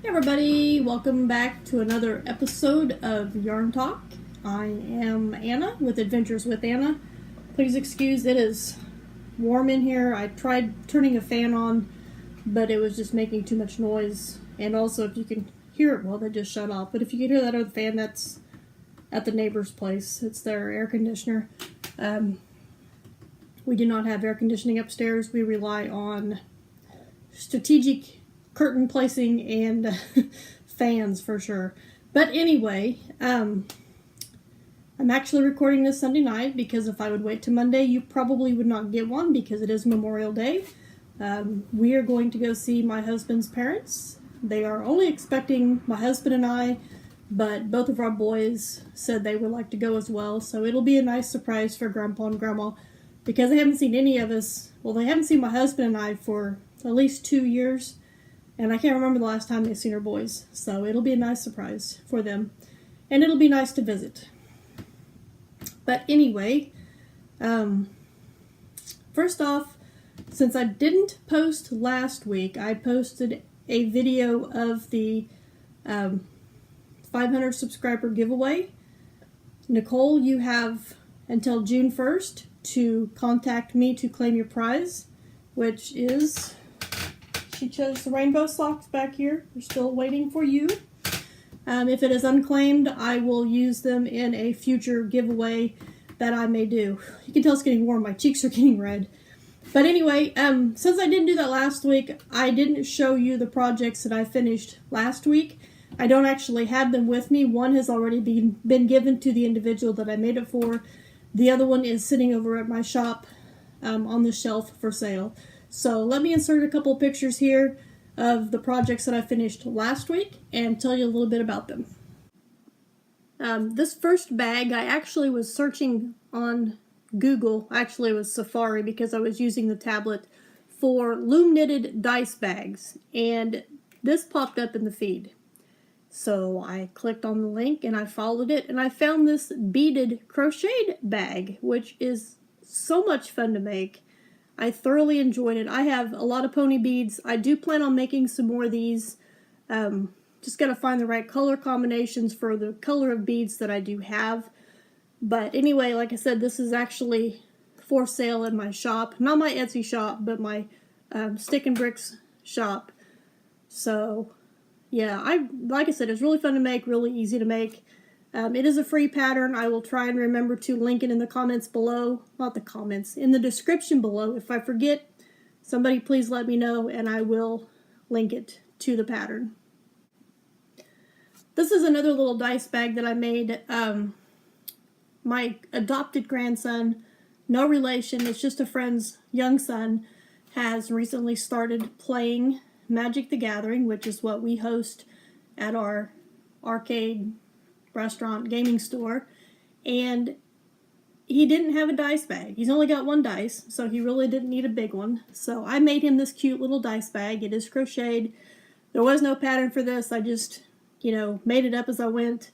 Hey everybody, welcome back to another episode of Yarn Talk. I am Anna with Adventures with Anna. Please excuse, it is warm in here. I tried turning a fan on, but it was just making too much noise. And also, if you can hear it, well, they just shut off. But if you can hear that other fan, that's at the neighbor's place. It's their air conditioner. We do not have air conditioning upstairs. We rely on strategic curtain placing and fans for sure. But anyway, I'm actually recording this Sunday night because if I would wait till Monday, you probably would not get one because it is Memorial Day. We are going to go see my husband's parents. They are only expecting my husband and I, but both of our boys said they would like to go as well. So it'll be a nice surprise for Grandpa and Grandma because they haven't seen any of us. Well, they haven't seen my husband and I for at least 2 years. And I can't remember the last time they've seen our boys. So it'll be a nice surprise for them. And it'll be nice to visit. But anyway, first off, since I didn't post last week, I posted a video of the 500 subscriber giveaway. Nicole, you have until June 1st to contact me to claim your prize, which is... She chose the rainbow socks back here. We're still waiting for you. If it is unclaimed, I will use them in a future giveaway that I may do. You can tell it's getting warm. My cheeks are getting red. But anyway, since I didn't do that last week, I didn't show you the projects that I finished last week. I don't actually have them with me. One has already been given to the individual that I made it for. The other one is sitting over at my shop on the shelf for sale. So let me insert a couple pictures here of the projects that I finished last week and tell you a little bit about them. This first bag, I actually was searching on Google. Actually, it was Safari because I was using the tablet for loom knitted dice bags. And this popped up in the feed. So I clicked on the link and I followed it and I found this beaded crocheted bag, which is so much fun to make. I thoroughly enjoyed it. I have a lot of pony beads. I do plan on making some more of these. Just got to find the right color combinations for the color of beads that I do have. But anyway, like I said, this is actually for sale in my shop. Not my Etsy shop, but my Stick and Bricks shop. So, yeah, like I said, it's really fun to make, really easy to make. It is a free pattern. I will try and remember to link it in the comments below. Not the comments, in the description below. If I forget, somebody please let me know and I will link it to the pattern. This is another little dice bag that I made. My adopted grandson, no relation, it's just a friend's young son, has recently started playing Magic the Gathering, which is what we host at our arcade restaurant gaming store, and he didn't have a dice bag. He's only got one dice, so he really didn't need a big one. So I made him this cute little dice bag. It is crocheted. There was no pattern for this. I just, made it up as I went.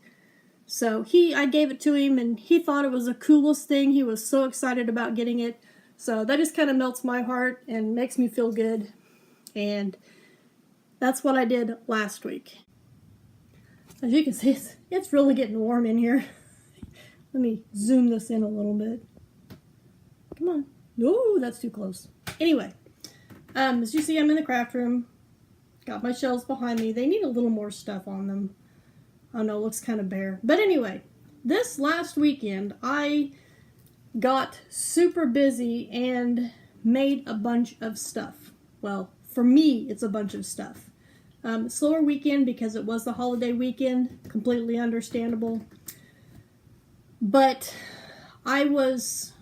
So I gave it to him, and he thought it was the coolest thing. He was so excited about getting it. So that just kind of melts my heart and makes me feel good. And that's what I did last week. As you can see, it's really getting warm in here. Let me zoom this in a little bit. Come on. No, that's too close. Anyway, as you see, I'm in the craft room. Got my shelves behind me. They need a little more stuff on them. I don't know, it looks kind of bare. But anyway, this last weekend, I got super busy and made a bunch of stuff. Well, for me, it's a bunch of stuff. Slower weekend because it was the holiday weekend, completely understandable. But I was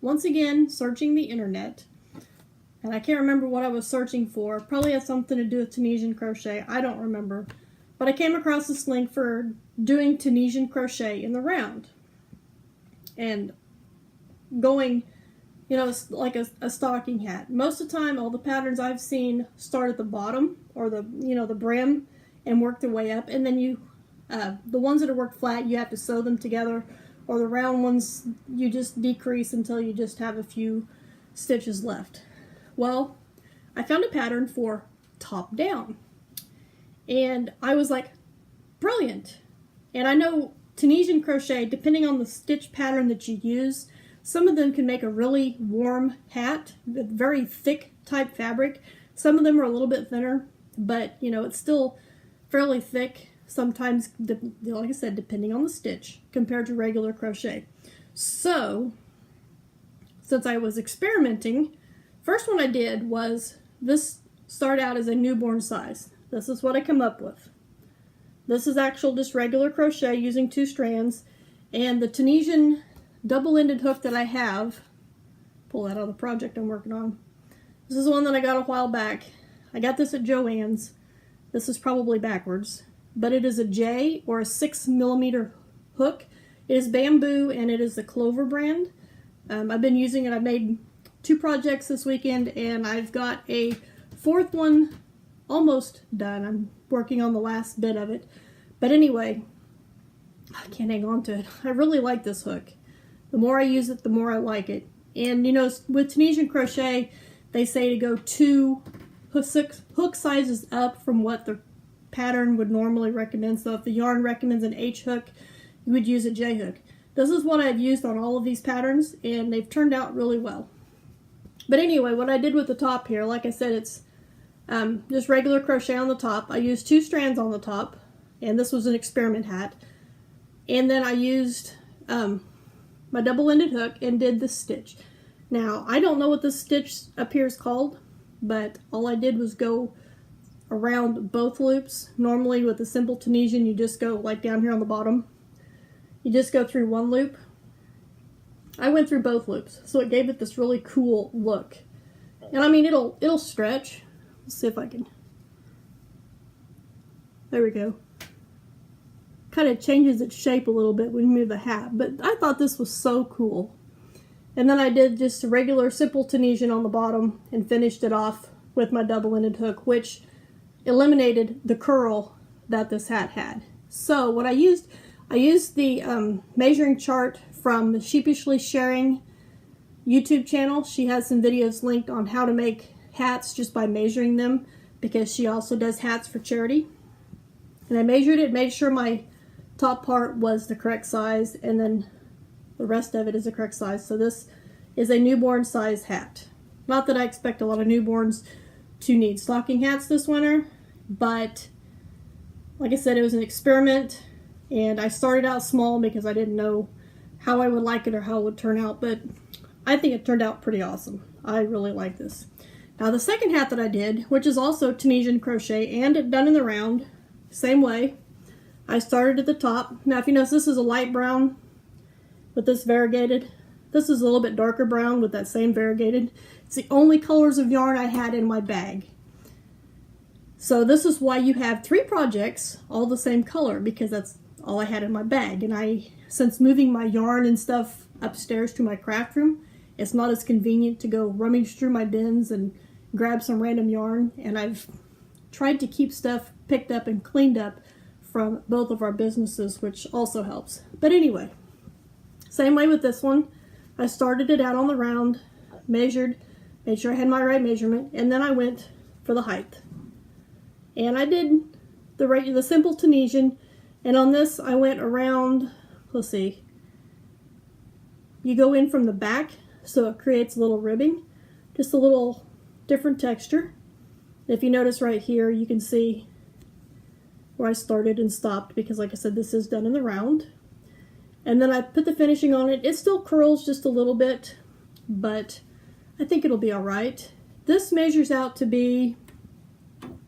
once again searching the internet, and I can't remember what I was searching for. Probably had something to do with Tunisian crochet. I don't remember. But I came across this link for doing Tunisian crochet in the round. And going, it's like a stocking hat. Most of the time, all the patterns I've seen start at the bottom or the brim and work their way up. And then the ones that are worked flat, you have to sew them together. Or the round ones, you just decrease until you just have a few stitches left. Well, I found a pattern for top down. And I was like, brilliant. And I know Tunisian crochet, depending on the stitch pattern that you use, some of them can make a really warm hat, very thick type fabric. Some of them are a little bit thinner, but you know, it's still fairly thick. Sometimes, like I said, depending on the stitch compared to regular crochet. So, since I was experimenting, first one I did was this started out as a newborn size. This is what I come up with. This is actual just regular crochet using 2 strands, and the Tunisian double-ended hook that I have, pull that out of the project I'm working on. This is one that I got a while back. I got this at Joann's. This is probably backwards, but it is a J or a 6mm hook. It is bamboo and it is the Clover brand. I've been using it. I made 2 projects this weekend and I've got a 4th one almost done. I'm working on the last bit of it. But anyway, I can't hang on to it. I really like this hook. The more I use it, the more I like it. And you know, with Tunisian crochet, they say to go 2 hook sizes up from what the pattern would normally recommend. So if the yarn recommends an H hook, you would use a J hook. This is what I've used on all of these patterns, and they've turned out really well. But anyway, what I did with the top here, like I said, it's just regular crochet on the top. I used 2 strands on the top, and this was an experiment hat. And then I used my double-ended hook and did this stitch. Now, I don't know what this stitch up here is called, but all I did was go around both loops. Normally with the simple Tunisian, you just go like down here on the bottom. You just go through 1 loop. I went through both loops, so it gave it this really cool look. And I mean, it'll stretch. Let's see if I can. There we go. Kind of changes its shape a little bit when you move the hat, but I thought this was so cool. And then I did just a regular simple Tunisian on the bottom and finished it off with my double-ended hook, which eliminated the curl that this hat had. So what I used the measuring chart from the Sheepishly Sharing YouTube channel. She has some videos linked on how to make hats just by measuring them, because she also does hats for charity. And I measured it, made sure my top part was the correct size, and then the rest of it is the correct size. So this is a newborn size hat. Not that I expect a lot of newborns to need stocking hats this winter, but like I said, it was an experiment, and I started out small because I didn't know how I would like it or how it would turn out, but I think it turned out pretty awesome. I really like this. Now the second hat that I did, which is also Tunisian crochet and done in the round, same way. I started at the top. Now if you notice, this is a light brown with this variegated. This is a little bit darker brown with that same variegated. It's the only colors of yarn I had in my bag. So this is why you have 3 projects all the same color, because that's all I had in my bag. And since moving my yarn and stuff upstairs to my craft room, it's not as convenient to go rummage through my bins and grab some random yarn. And I've tried to keep stuff picked up and cleaned up from both of our businesses, which also helps. But anyway, same way with this one. I started it out on the round, measured, made sure I had my right measurement, and then I went for the height. And I did the simple Tunisian, and on this I went around, let's see, you go in from the back, so it creates a little ribbing, just a little different texture. If you notice right here, you can see where I started and stopped, because like I said, this is done in the round. And then I put the finishing on it. It still curls just a little bit, but I think it'll be all right. This measures out to be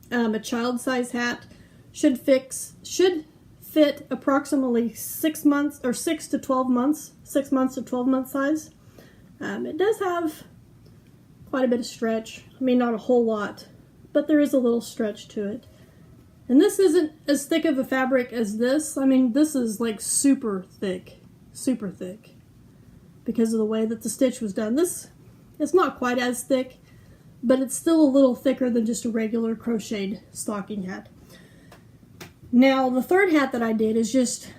a child size hat. Should fit approximately 6 months or 6 to 12 months, 6 months to 12 month size. It does have quite a bit of stretch. I mean, not a whole lot, but there is a little stretch to it. And this isn't as thick of a fabric as this. I mean, this is like super thick, because of the way that the stitch was done. This, it's not quite as thick, but it's still a little thicker than just a regular crocheted stocking hat. Now, the third hat that I did is just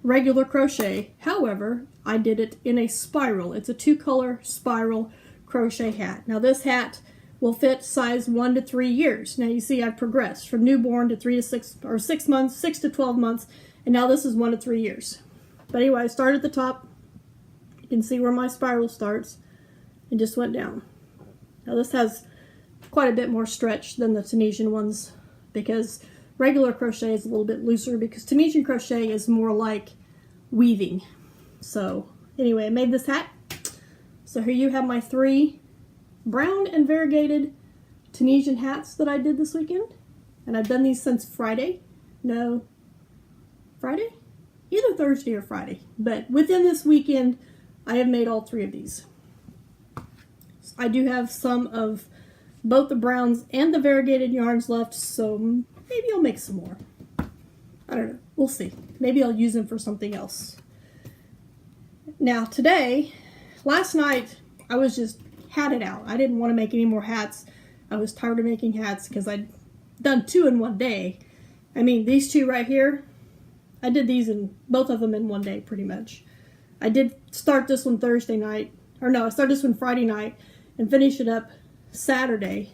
regular crochet. However, I did it in a spiral. It's a 2-color spiral crochet hat. Now, this hat will fit size 1 to 3 years. Now you see I've progressed from newborn to 3 to 6, or 6 months, 6 to 12 months, and now this is 1 to 3 years. But anyway, I started at the top. You can see where my spiral starts and just went down. Now this has quite a bit more stretch than the Tunisian ones, because regular crochet is a little bit looser, because Tunisian crochet is more like weaving. So anyway, I made this hat. So here you have my 3 brown and variegated Tunisian hats that I did this weekend. And I've done these since Friday. No, Friday? Either Thursday or Friday. But within this weekend, I have made all 3 of these. I do have some of both the browns and the variegated yarns left, so maybe I'll make some more. I don't know. We'll see. Maybe I'll use them for something else. Now today, last night, I was just had it out. I didn't want to make any more hats. I was tired of making hats because I'd done 2 in one day. I mean, these 2 right here, I did these in both of them in one day pretty much. I did start this one Thursday night, or no, I started this one Friday night and finished it up Saturday,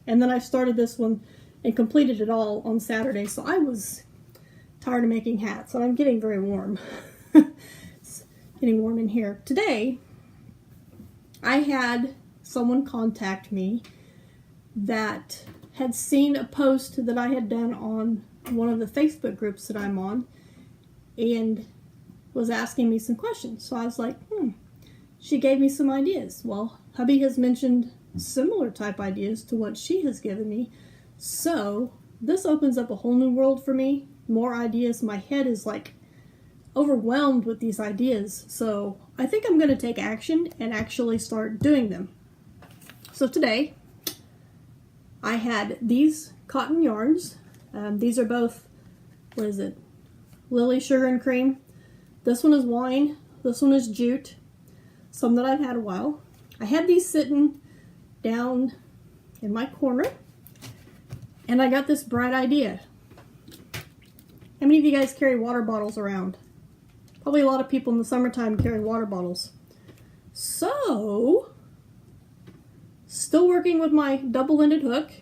and then I started this one and completed it all on Saturday. So I was tired of making hats, and I'm getting very warm. It's getting warm in here. Today, I had someone contact me that had seen a post that I had done on one of the Facebook groups that I'm on, and was asking me some questions. So I was like, she gave me some ideas. Well, hubby has mentioned similar type ideas to what she has given me. So this opens up a whole new world for me. More ideas. My head is like overwhelmed with these ideas. So I think I'm going to take action and actually start doing them. So today I had these cotton yarns. These are both, what is it? Lily Sugar and Cream. This one is wine. This one is jute. Some that I've had a while. I had these sitting down in my corner, and I got this bright idea. How many of you guys carry water bottles around? Probably a lot of people in the summertime carry water bottles. So, still working with my double-ended hook,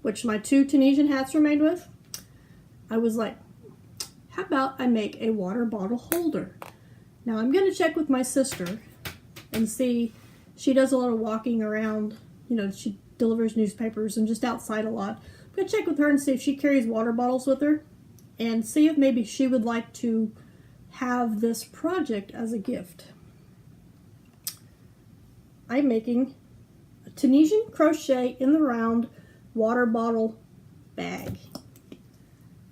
which my 2 Tunisian hats are made with, I was like, how about I make a water bottle holder? Now I'm going to check with my sister and see. She does a lot of walking around, you know, she delivers newspapers and just outside a lot. I'm going to check with her and see if she carries water bottles with her, and see if maybe she would like to have this project as a gift. I'm making a Tunisian crochet in the round water bottle bag.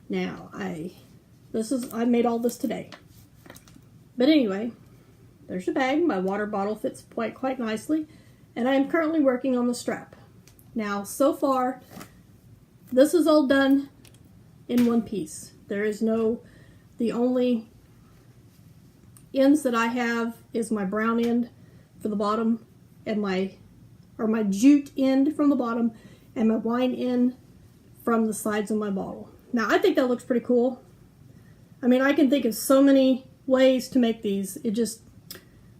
Now, I made all this today. But anyway, there's the bag. My water bottle fits quite nicely. And I am currently working on the strap. Now, so far, this is all done in one piece. There is no, the only ends that I have is my brown end for the bottom, and my jute end from the bottom, and my wine end from the sides of my bottle. Now, I think that looks pretty cool. I mean, I can think of so many ways to make these. It just,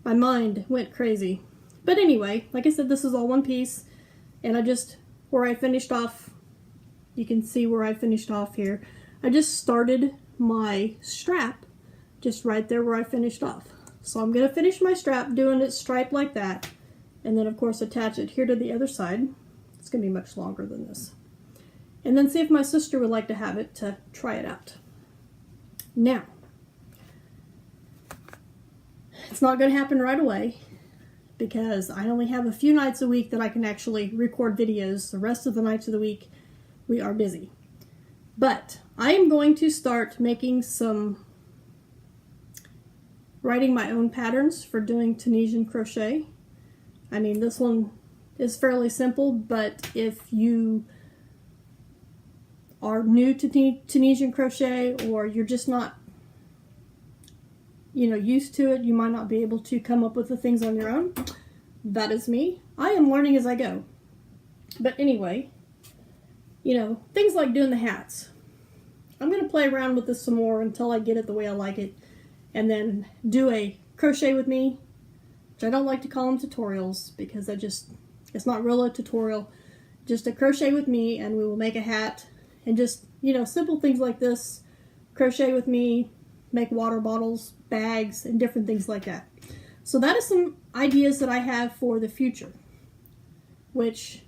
my mind went crazy. But anyway, like I said, this is all one piece, and where I finished off, you can see where I finished off here. I just started my strap just right there where I finished off. So I'm going to finish my strap doing it striped like that, and then of course attach it here to the other side. It's going to be much longer than this. And then see if my sister would like to have it to try it out. Now, it's not going to happen right away because I only have a few nights a week that I can actually record videos. The rest of the nights of the week, we are busy. But I am going to start making writing my own patterns for doing Tunisian crochet. I mean, this one is fairly simple, but if you are new to Tunisian crochet, or you're just not, used to it, you might not be able to come up with the things on your own. That is me. I am learning as I go. But anyway, things like doing the hats. I'm going to play around with this some more until I get it the way I like it, and then do a crochet with me, which I don't like to call them tutorials because It's not really a tutorial. Just a crochet with me, and we will make a hat. And just, you know, simple things like this. Crochet with me, make water bottles, bags, and different things like that. So that is some ideas that I have for the future. Which,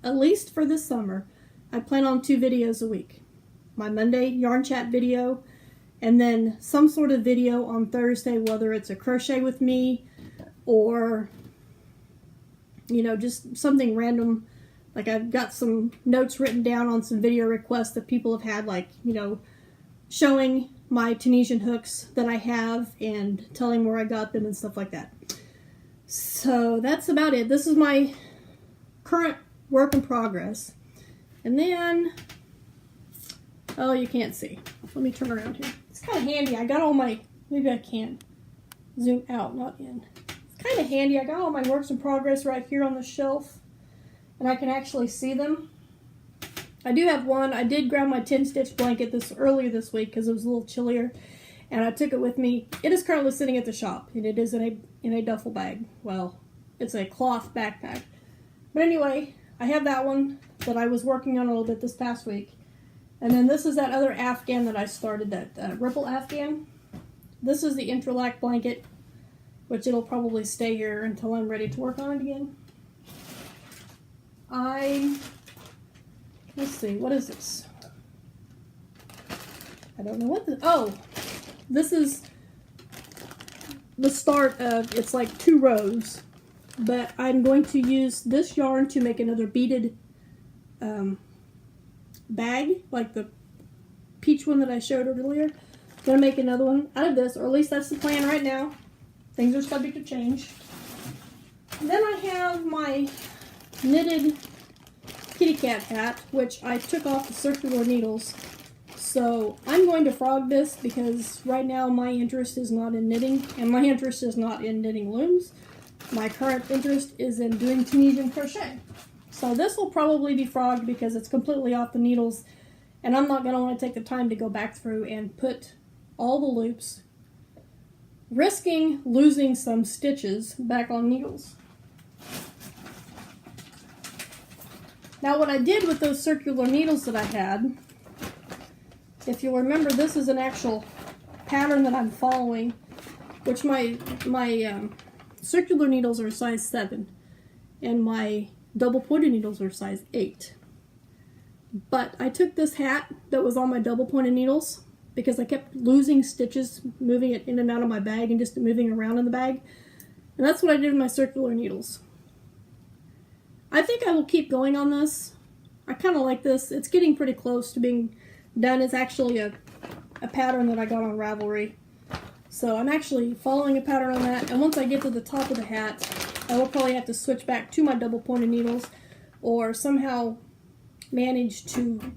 at least for this summer, I plan on 2 videos a week. My Monday yarn chat video, and then some sort of video on Thursday, whether it's a crochet with me or, you know, just something random. Like I've got some notes written down on some video requests that people have had, like, you know, showing my Tunisian hooks that I have and telling where I got them and stuff like that. So that's about it. This is my current work in progress. And then, oh, you can't see. Let me turn around here. It's kind of handy. I got all my, maybe I can zoom out, not in. It's kind of handy. I got all my works in progress right here on the shelf, and I can actually see them. I do have one. I did grab my 10-stitch blanket earlier this week because it was a little chillier, and I took it with me. It is currently sitting at the shop, and it is in a duffel bag. Well, it's a cloth backpack. But anyway, I have that one that I was working on a little bit this past week. And then this is that other Afghan that I started, that ripple Afghan. This is the interlac blanket, which it'll probably stay here until I'm ready to work on it again. Let's see, what is this? I don't know what this, oh, this is the start of, it's like 2 rows, but I'm going to use this yarn to make another beaded bag, like the peach one that I showed earlier. I'm going to make another one out of this, or at least that's the plan right now. Things are subject to change. And then I have my knitted kitty cat hat, which I took off the circular needles. So I'm going to frog this because right now my interest is not in knitting, and my interest is not in knitting looms. My current interest is in doing Tunisian crochet. So this will probably be frogged because it's completely off the needles, and I'm not going to want to take the time to go back through and put all the loops, risking losing some stitches, back on needles. Now what I did with those circular needles that I had, if you'll remember, this is an actual pattern that I'm following, which my circular needles are size 7, and my double pointed needles are size 8. But I took this hat that was on my double pointed needles because I kept losing stitches, moving it in and out of my bag and just moving around in the bag. And that's what I did with my circular needles. I think I will keep going on this. I kind of like this. It's getting pretty close to being done. It's actually a pattern that I got on Ravelry. So I'm actually following a pattern on that. And once I get to the top of the hat, I will probably have to switch back to my double pointed needles or somehow manage to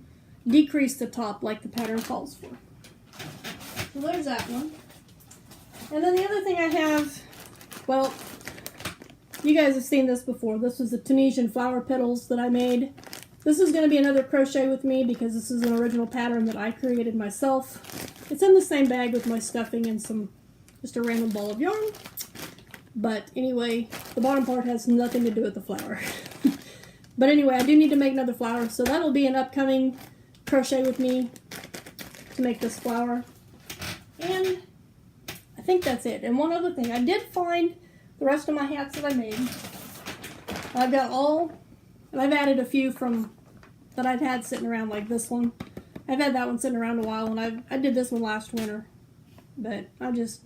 decrease the top like the pattern calls for. So there's that one. And then the other thing I have, well, you guys have seen this before. This was the Tunisian flower petals that I made. This is going to be another crochet with me because this is an original pattern that I created myself. It's in the same bag with my stuffing and just a random ball of yarn. But anyway, the bottom part has nothing to do with the flower. But anyway, I do need to make another flower, so that'll be an upcoming crochet with me to make this flower. And I think that's it. And one other thing, I did find the rest of my hats that I made. I've got all, and I've added a few from that I've had sitting around, like this one. I've had that one sitting around a while, and I did this one last winter. But I don't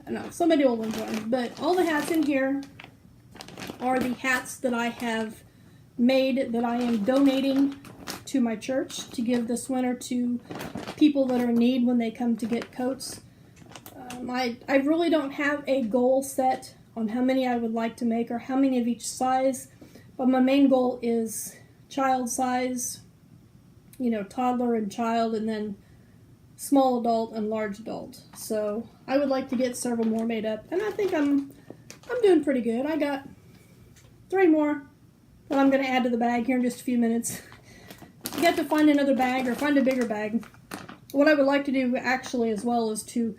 know, somebody will enjoy them. But all the hats in here are the hats that I have made that I am donating to my church to give this winter to people that are in need when they come to get coats. I really don't have a goal set on how many I would like to make or how many of each size, but my main goal is child size, you know, toddler and child, and then small adult and large adult. So I would like to get several more made up, and I think I'm doing pretty good. I got 3 more that I'm going to add to the bag here in just a few minutes. I got to find another bag or find a bigger bag. What I would like to do actually as well is to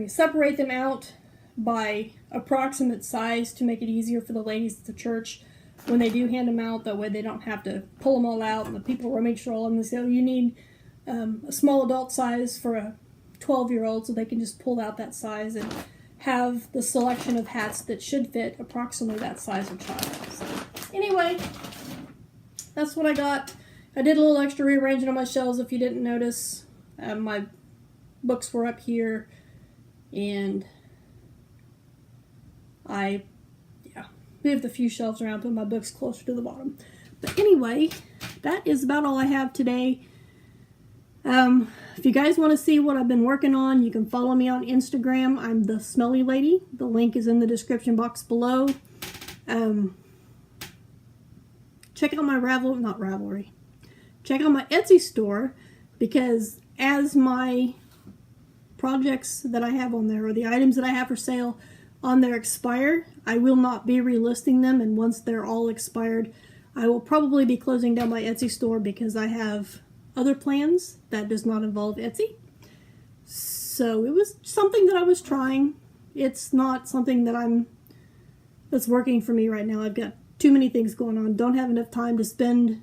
separate them out, by approximate size to make it easier for the ladies at the church when they do hand them out. That way they don't have to pull them all out and the people rummage through all of them and say, oh, you need a small adult size for a 12-year-old, so they can just pull out that size and have the selection of hats that should fit approximately that size of child. So, anyway, that's what I got. I did a little extra rearranging on my shelves if you didn't notice. My books were up here, and I moved a few shelves around, put my books closer to the bottom. But anyway, that is about all I have today. If you guys want to see what I've been working on, you can follow me on Instagram. I'm the Smelly Lady. The link is in the description box below. Check out my Ravelry. Check out my Etsy store, because as my projects that I have on there, or the items that I have for sale on there expire, I will not be relisting them, and once they're all expired, I will probably be closing down my Etsy store because I have other plans that does not involve Etsy. So it was something that I was trying. It's not something that's working for me right now. I've got too many things going on. Don't have enough time to spend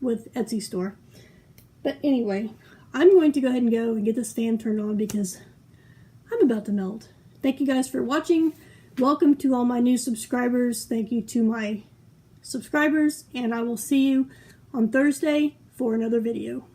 with Etsy store. But anyway, I'm going to go ahead and go and get this fan turned on because I'm about to melt. Thank you guys for watching. Welcome to all my new subscribers. Thank you to my subscribers, and I will see you on Thursday for another video.